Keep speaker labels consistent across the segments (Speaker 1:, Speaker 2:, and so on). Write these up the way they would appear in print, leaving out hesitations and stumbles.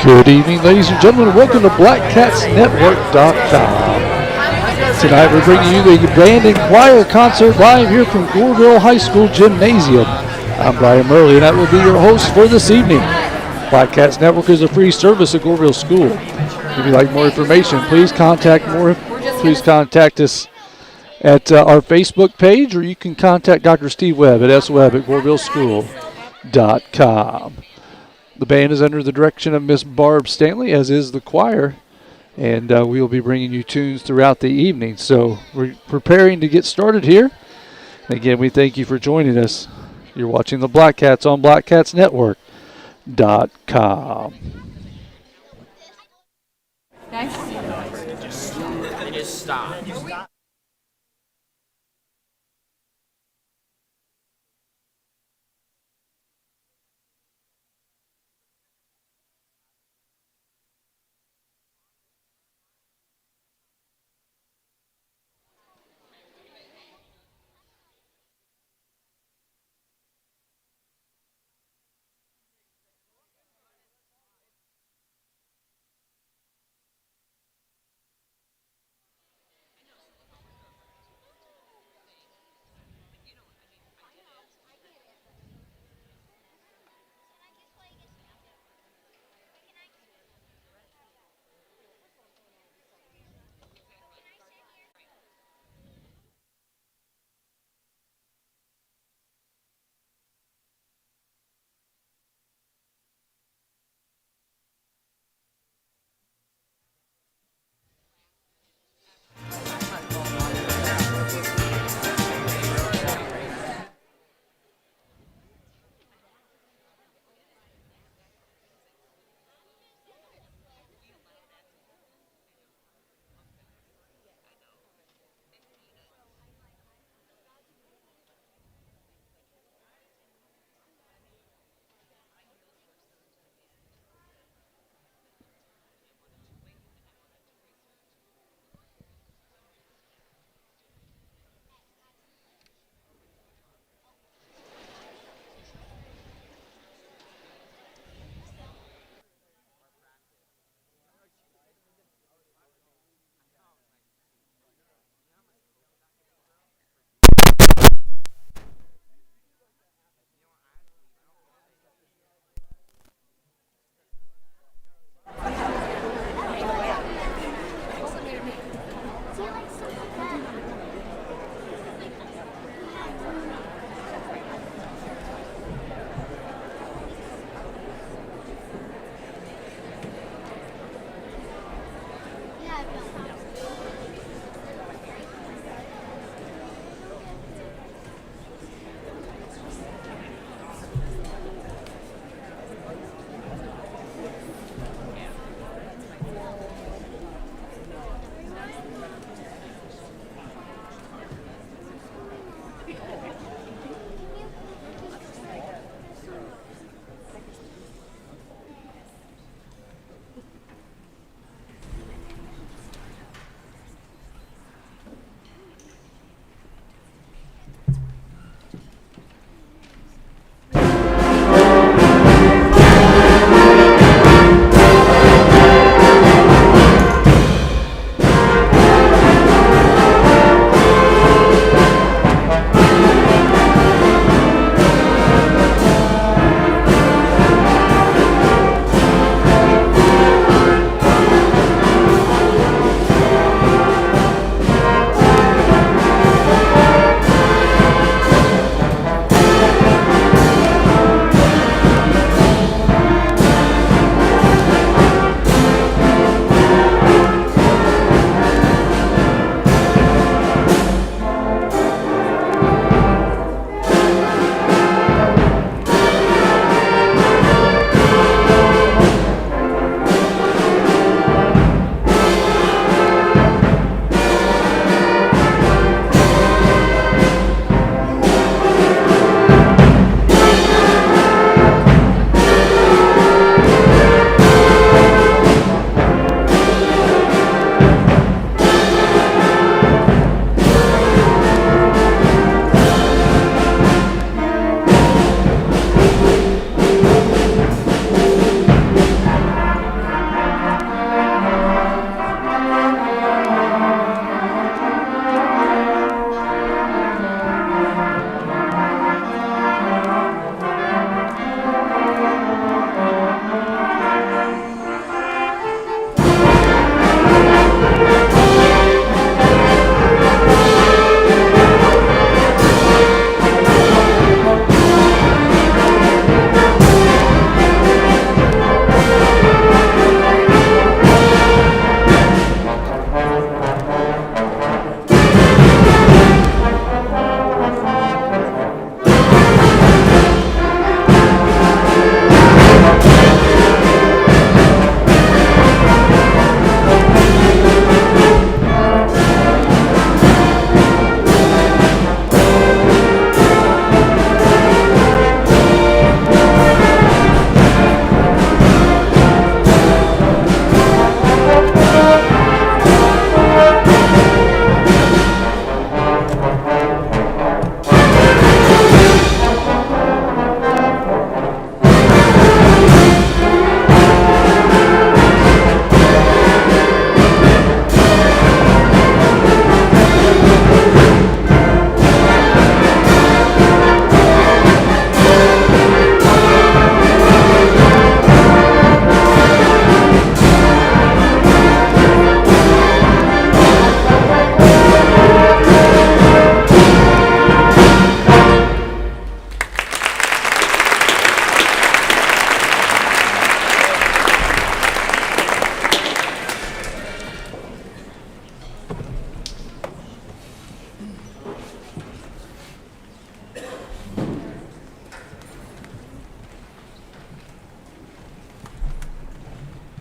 Speaker 1: Good evening, ladies and gentlemen. Welcome to BlackCatsNetwork.com. Tonight we're bringing you the band and choir concert live here from Goreville High School Gymnasium. I'm Brian Murley, and I will be your host for this evening. Black Cats Network is a free service at Goreville School. If you'd like more information, please contact us at our Facebook page, or you can contact Dr. Steve Webb at swebb@gorevilleschool.com. The band is under the direction of Miss Barb Stanley, as is the choir, and we will be bringing you tunes throughout the evening. So we're preparing to get started here. And again, we thank you for joining us. You're watching the Black Cats on BlackCatsNetwork.com.
Speaker 2: Nice.
Speaker 3: Just stop.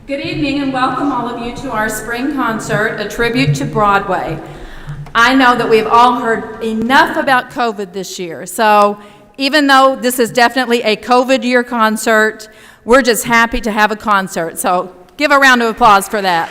Speaker 2: Good evening and welcome all of you to our spring concert, a tribute to Broadway. I know that we've all heard enough about COVID this year, so even though this is definitely a COVID year concert, we're just happy to have a concert. So give a round of applause for that.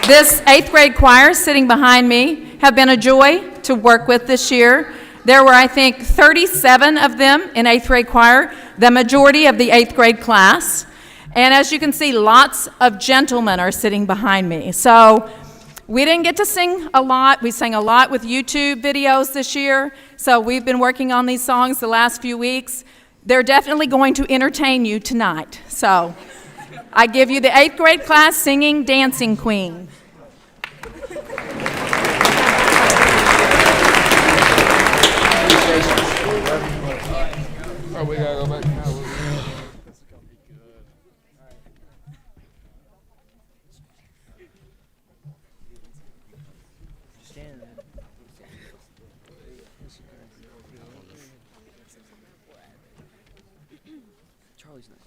Speaker 2: This 8th grade choir sitting behind me have been a joy to work with this year. There were, I think, 37 of them in 8th grade choir, the majority of the 8th grade class. And as you can see, lots of gentlemen are sitting behind me. So we didn't get to sing a lot. We sang a lot with YouTube videos this year. So we've been working on these songs the last few weeks. They're definitely going to entertain you tonight. So I give you the 8th grade class singing Dancing Queen.
Speaker 4: Oh, we gotta go back now.
Speaker 3: Charlie's not.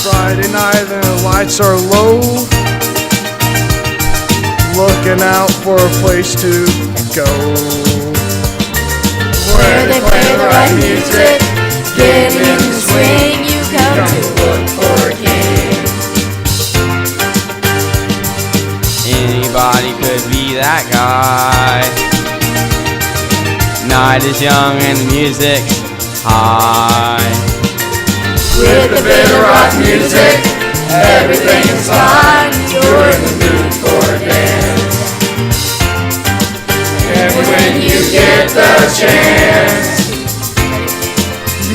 Speaker 4: Friday night and the lights are low. Looking out for a place to go.
Speaker 5: Where they play the right music, get in the swing, you come to look for a king.
Speaker 6: Anybody could be that guy. Night is young and the music's high.
Speaker 5: With a bit of rock music, everything's fine. You're in the mood for a dance. And when you get the chance,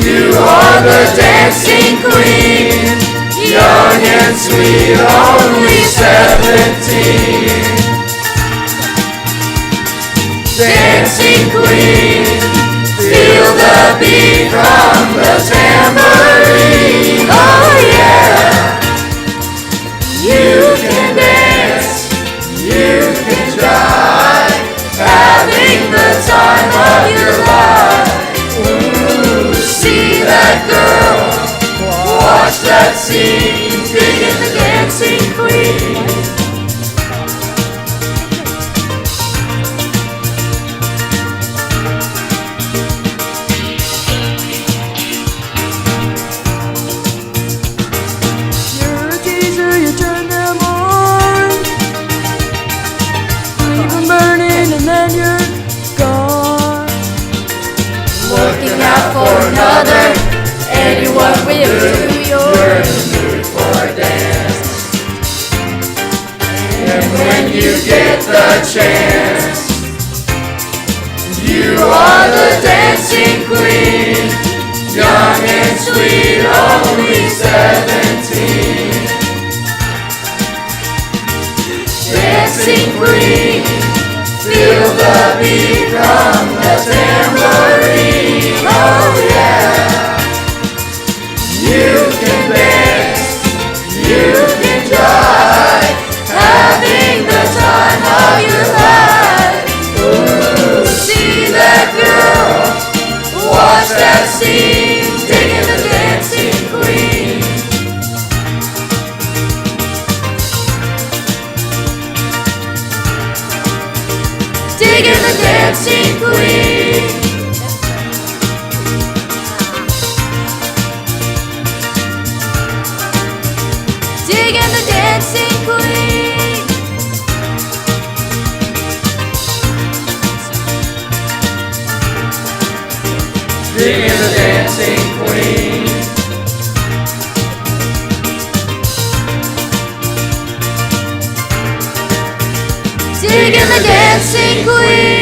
Speaker 5: you are the dancing queen. Young and sweet, only 17. Dancing queen, feel the beat from the tambourine. Oh yeah. You can dance, you can jive, having the time of your life. Ooh, see that girl, watch that scene, digging the dancing queen. You're a teaser, you turn them on, leave them burning and then you're gone. Looking out for another, anyone will do. You're in the mood for a dance. And when you get the chance, you are the dancing queen. Young and sweet, only 17. Dancing queen, feel the beat from the tambourine. Oh yeah. You can dance, you can jive, having the time of your life. Ooh, see that girl, watch that scene, digging the dancing queen. dancing queen.
Speaker 4: Singing the dancing queen.
Speaker 5: Singing the dancing queen.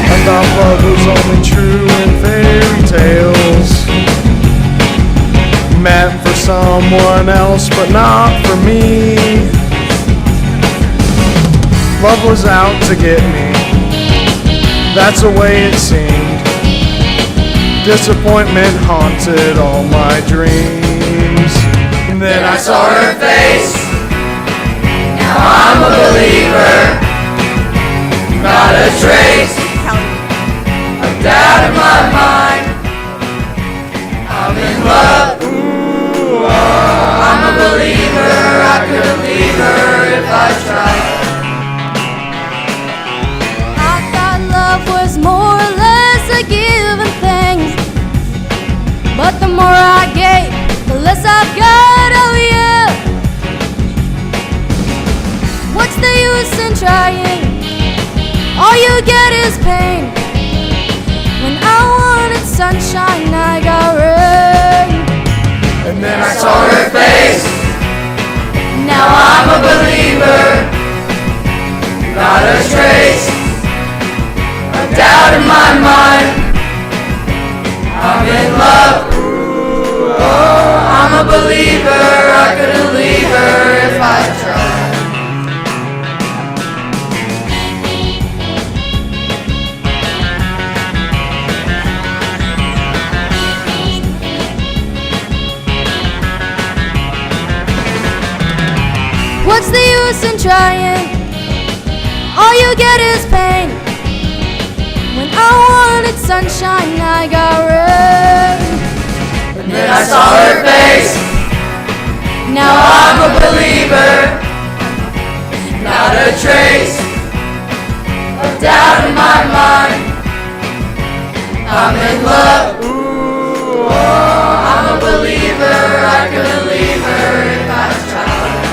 Speaker 4: I thought love was only true in fairy tales, meant for someone else but not for me. Love was out to get me, that's the way it seemed. Disappointment haunted all my dreams. And then I saw her face, now I'm a believer. Not a trace of doubt in my mind. I'm in love. Ooh, I'm a believer. I couldn't leave her if I tried.
Speaker 5: I thought love was more or less a given thing, but the more I gave, the less I've got of you. What's the use in trying? All you get is pain. When I wanted sunshine, I got rain.
Speaker 4: And then I saw her face.
Speaker 5: Now
Speaker 4: I'm a believer. Not a trace of doubt in my mind. I'm in love. Ooh, oh, I'm a believer. I couldn't leave her if I tried.
Speaker 5: what's the use in trying? All you get is pain. When I wanted sunshine, I got rain.
Speaker 4: And then I saw her face.
Speaker 5: Now
Speaker 4: I'm a believer. Not a trace of doubt in my mind. I'm in love. Ooh, oh, I'm a believer. I couldn't leave her if I tried.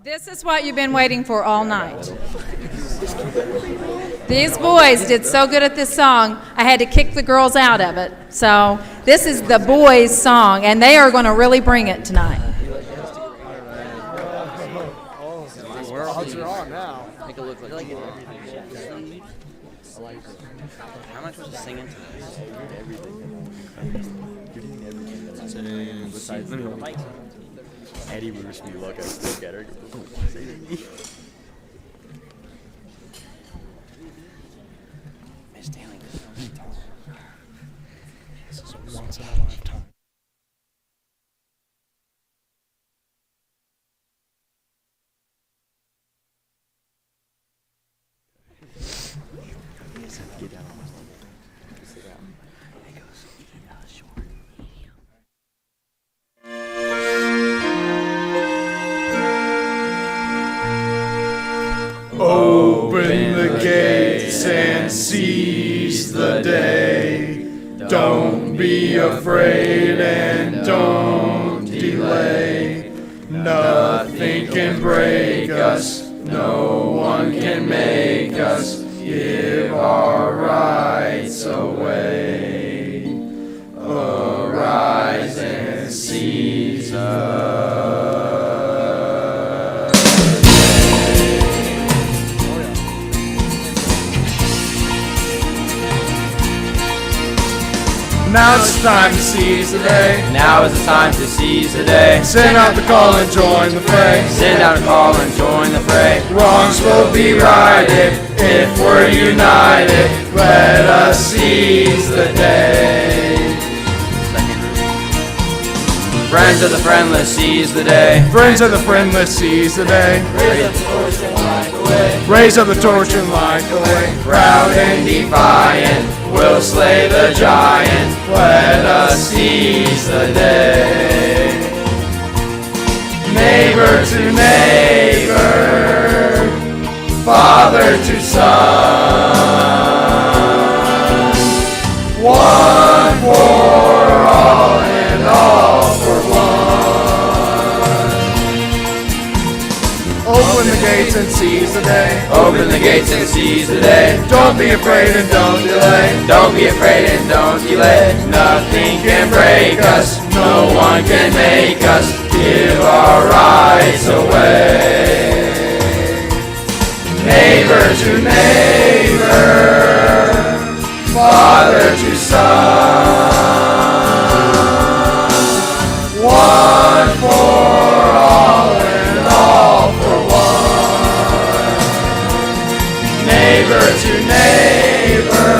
Speaker 2: This is what you've been waiting for all night. These boys did so good at this song, I had to kick the girls out of it. So this is the boys' song, and they are going to really bring it tonight.
Speaker 3: Odds are on now. Make it look like how much was singing to this?
Speaker 6: Everything. Eddie roofs me like I still get her.
Speaker 3: Miss Daly.
Speaker 4: This is a once in a lifetime.
Speaker 6: Get down on my leg. Sit down. He goes, sure.
Speaker 4: afraid and don't delay. Nothing can break us, no one can make us give our rights away. Arise and seize us. Now it's time to seize the day.
Speaker 6: Now is the time to seize the day.
Speaker 4: Send out the call and join the fray.
Speaker 6: Send out a call and join the fray.
Speaker 4: Wrongs will be righted if we're united. Let us seize the day.
Speaker 6: Friends of the friendless, seize the day.
Speaker 4: Friends of the friendless, seize the day. Raise up the torch and light the way. Proud and defiant, we'll slay the giant. Let us seize the day. Neighbor to neighbor, father to son, one for all and all for one. Open the gates and seize the day.
Speaker 6: Open the gates and seize the day.
Speaker 4: Don't be afraid and don't delay.
Speaker 6: Don't be afraid and don't delay.
Speaker 4: Nothing can break us, no one can make us give our rights away. Neighbor to neighbor, father to son, one for all and all for one. Neighbor to neighbor,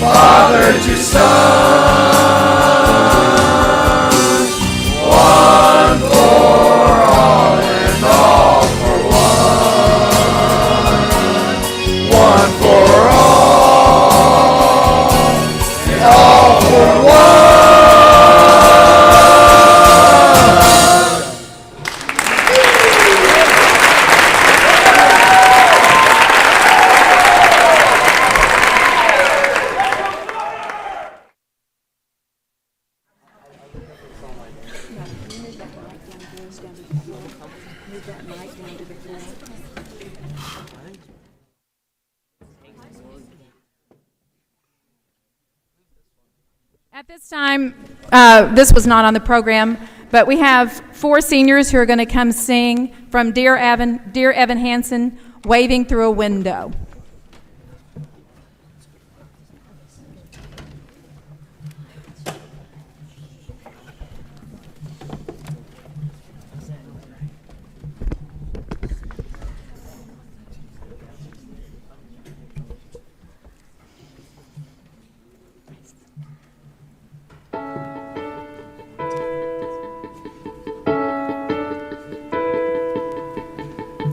Speaker 4: father to son, one for all and all for one. One for all and all for one.
Speaker 2: At this time, this was not on the program, but we have 4 seniors who are going to come sing from Dear Evan Hansen, Waving Through a Window.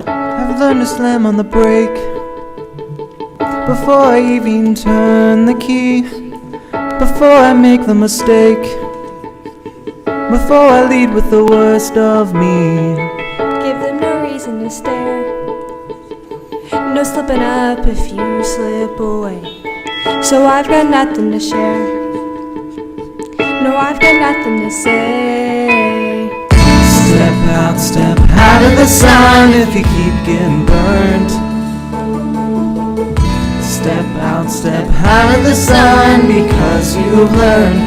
Speaker 7: I've learned to slam on the brake before I even turn the key, before I make the mistake, before I lead with the worst of me.
Speaker 5: Give them no reason to stare. No slipping up if you slip away. So I've got nothing to share. No, I've got nothing to say.
Speaker 7: Step out of the sun if you keep getting burned. Step out of the sun because you've learned,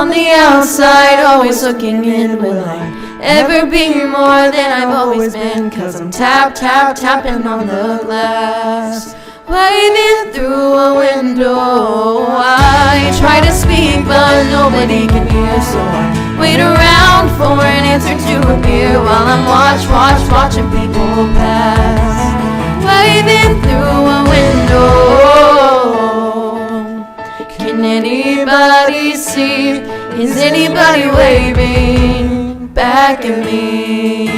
Speaker 7: On the outside, always looking in, will I ever be more than I've always been? 'Cause I'm tapping on the glass, waving through a window. I try to speak but nobody can hear, so I wait around for an answer to appear while I'm watching people pass, waving through a window. Can anybody see? Is anybody waving back at me?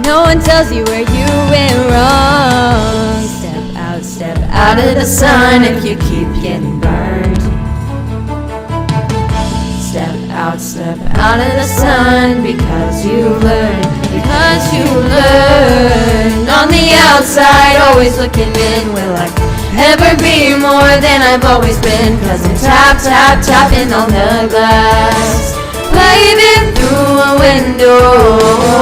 Speaker 7: No one tells you where you went wrong. Step out of the sun if you keep getting burned. Step out of the sun because you learn, because you learn. On the outside, always looking in, will I ever be more than I've always been? Cause I'm tapping on the glass, waving through a window.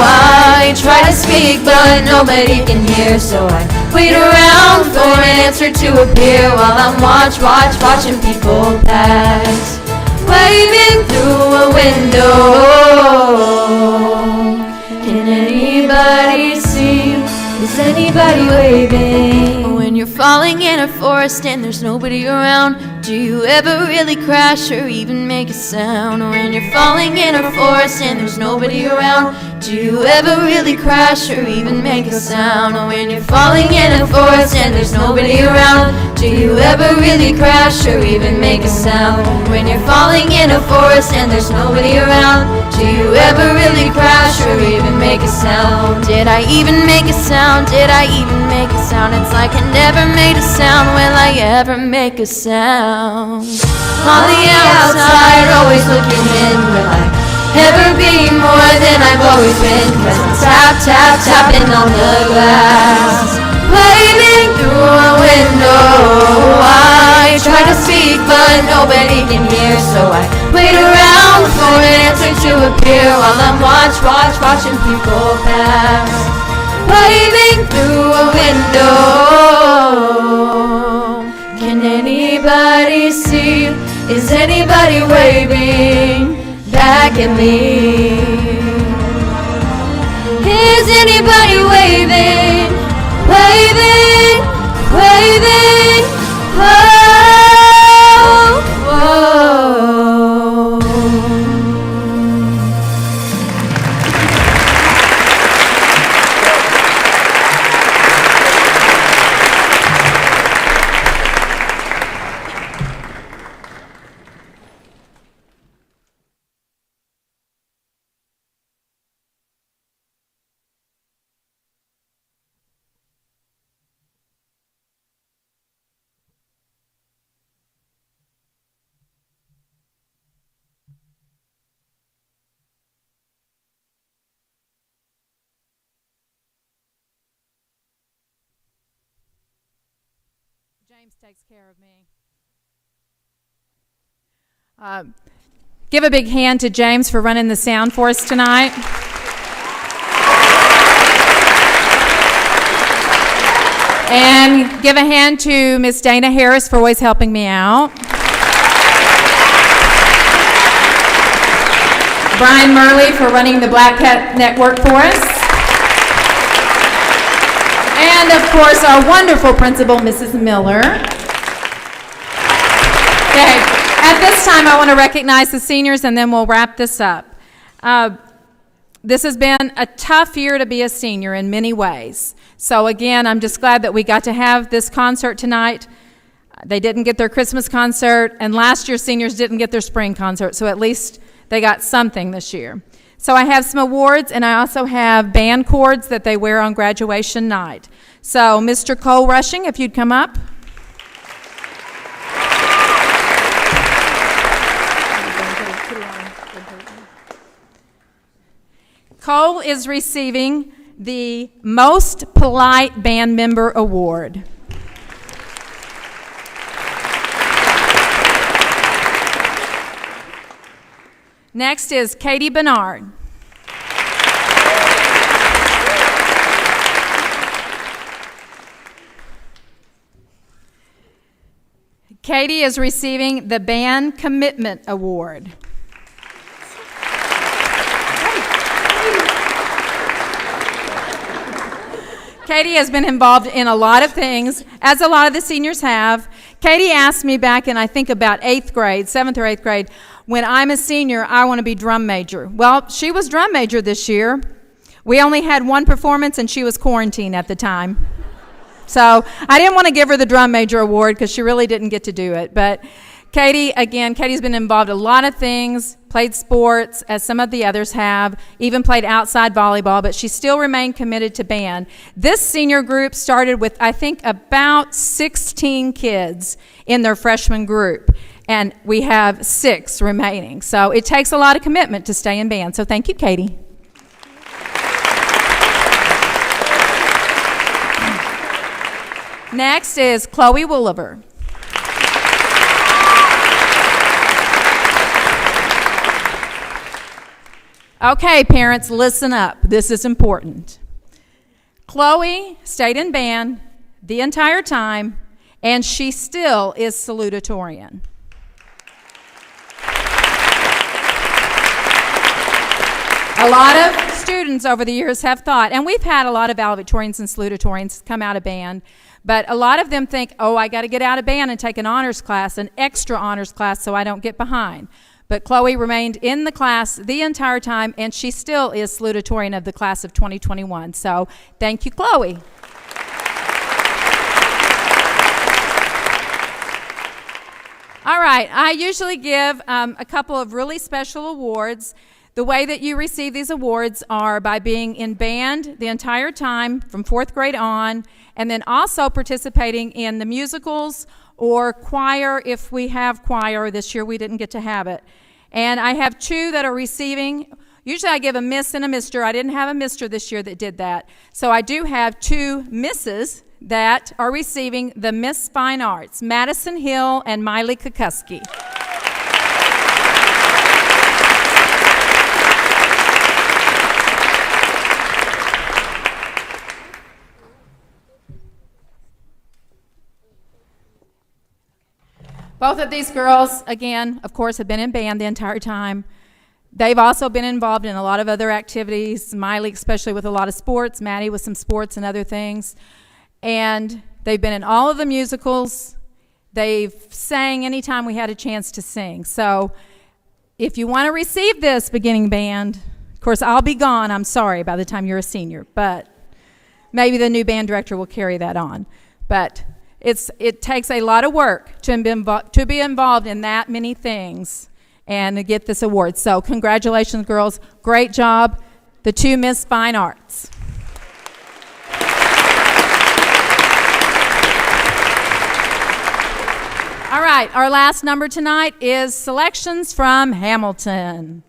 Speaker 7: I try to speak but nobody can hear, so I wait around for an answer to appear while I'm watching people pass, waving through a window. Can anybody see? Is anybody waving? When you're falling in a forest and there's nobody around, do you ever really crash or even make a sound? When you're falling in a forest and there's nobody around, do you ever really crash or even make a sound? When you're falling in a forest and there's nobody around, do you ever really crash or even make a sound? When you're falling in a forest and there's nobody around, do you ever really crash or even make a sound? Did I even make a sound? Did I even make a sound? It's like I never made a sound. Will I ever make a sound? On the outside, always looking in, will I ever be more than I've always been? Cause I'm tapping on the glass, waving through a window. I try to speak but nobody can hear, so I wait around for an answer to appear while I'm watching people pass, waving through a window. Can anybody see? Is anybody waving back at me? Is anybody waving, waving, waving? Whoa, whoa.
Speaker 2: James takes care of me. Give a big hand to James for running the sound for us tonight. And give a hand to Miss Dana Harris for always helping me out. Brian Murley for running the Black Cat Network for us. And, of course, our wonderful principal, Mrs. Miller. Okay, at this time, I want to recognize the seniors, and then we'll wrap this up. This has been a tough year to be a senior in many ways. So, again, I'm just glad that we got to have this concert tonight. They didn't get their Christmas concert, and last year's seniors didn't get their spring concert, so at least they got something this year. So I have some awards, and I also have band cords that they wear on graduation night. So Mr. Cole Rushing, if you'd come up. Cole is receiving the Most Polite Band Member Award. Next is Katie Bernard. Katie is receiving the Band Commitment Award. Katie has been involved in a lot of things, as a lot of the seniors have. Katie asked me back in, I think, about 8th grade, 7th or 8th grade, when I'm a senior, I want to be drum major. Well, she was drum major this year. We only had one performance, and she was quarantined at the time. So I didn't want to give her the drum major award because she really didn't get to do it. But Katie's been involved in a lot of things, played sports, as some of the others have, even played outside volleyball, but she still remained committed to band. This senior group started with, I think, about 16 kids in their freshman group, and we have 6 remaining. So it takes a lot of commitment to stay in band. So thank you, Katie. Next is Chloe Wooliver. Okay, parents, listen up. This is important. Chloe stayed in band the entire time, and she still is salutatorian. A lot of students over the years have thought, and we've had a lot of valedictorians and salutatorians come out of band, but a lot of them think, oh, I got to get out of band and take an honors class, an extra honors class, so I don't get behind. But Chloe remained in the class the entire time, and she still is salutatorian of the class of 2021. So thank you, Chloe. All right, I usually give a couple of really special awards. The way that you receive these awards are by being in band the entire time from 4th grade on, and then also participating in the musicals or choir if we have choir. This year we didn't get to have it. And I have 2 that are receiving. Usually I give a miss and a mister. I didn't have a mister this year that did that. So I do have 2 misses that are receiving the Miss Fine Arts, Madison Hill and Miley Kukuski. Both of these girls, again, of course, have been in band the entire time. They've also been involved in a lot of other activities, Miley especially with a lot of sports, Maddie with some sports and other things. And they've been in all of the musicals. They've sang anytime we had a chance to sing. So if you want to receive this beginning band, of course, I'll be gone, I'm sorry, by the time you're a senior. But maybe the new band director will carry that on. But it takes a lot of work to be involved in that many things and to get this award. So congratulations, girls. Great job. The 2 Miss Fine Arts. All right, our last number tonight is Selections from Hamilton.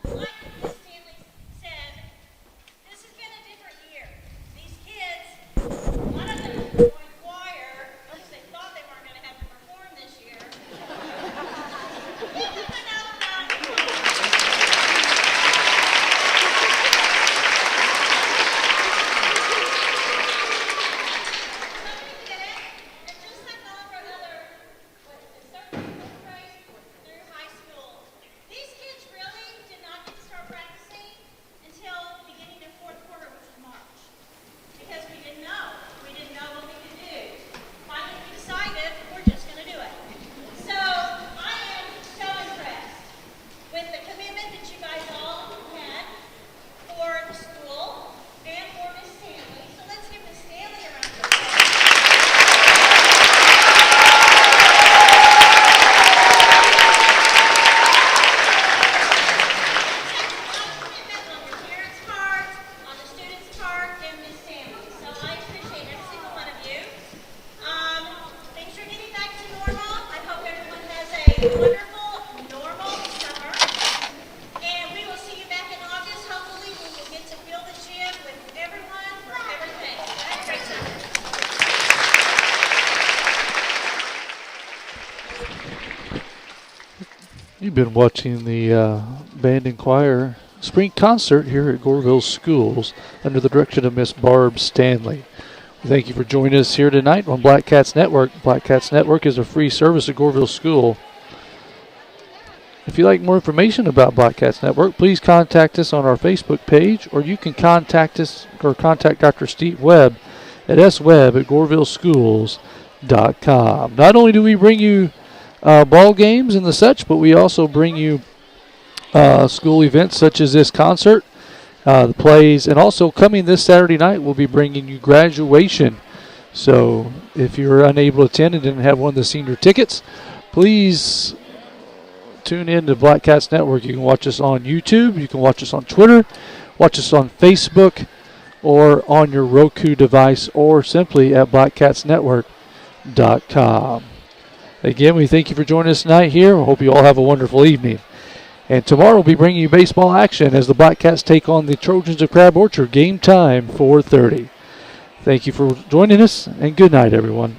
Speaker 8: Like Ms. Stanley said, this has been a different year. These kids, a lot of them were in choir because they thought they weren't going to have to perform this year. These kids really did not get to start practicing until the beginning of fourth quarter, which was March. Because we didn't know. We didn't know what we could do. Finally, we decided we're just going to do it. So I am so impressed with the commitment that you guys all had for the school and for Miss Stanley. So let's give Miss Stanley a round of applause. On your parents' part, on the students' part, and Miss Stanley. So I appreciate every single one of you. Things are getting back to normal. I hope everyone has a wonderful, normal summer. And we will see you back in August. Hopefully we will get to fill the gym with everyone for everything. Have a great summer.
Speaker 1: You've been watching the band and choir spring concert here at Goreville Schools under the direction of Miss Barb Stanley. Thank you for joining us here tonight on Black Cats Network. Black Cats Network is a free service at Goreville School. If you'd like more information about Black Cats Network, please contact us on our Facebook page, or you can contact us or contact Dr. Steve Webb at swebb@gorevilleschools.com. Not only do we bring you ball games and the such, but we also bring you school events such as this concert, the plays, and also coming this Saturday night, we'll be bringing you graduation. So if you're unable to attend and didn't have one of the senior tickets, please tune in to Black Cats Network. You can watch us on YouTube, you can watch us on Twitter, watch us on Facebook, or on your Roku device, or simply at blackcatsnetwork.com. Again, we thank you for joining us tonight here. I hope you all have a wonderful evening. And tomorrow we'll be bringing you baseball action as the Black Cats take on the Trojans of Crab Orchard. Game time, 4:30. Thank you for joining us, and good night, everyone.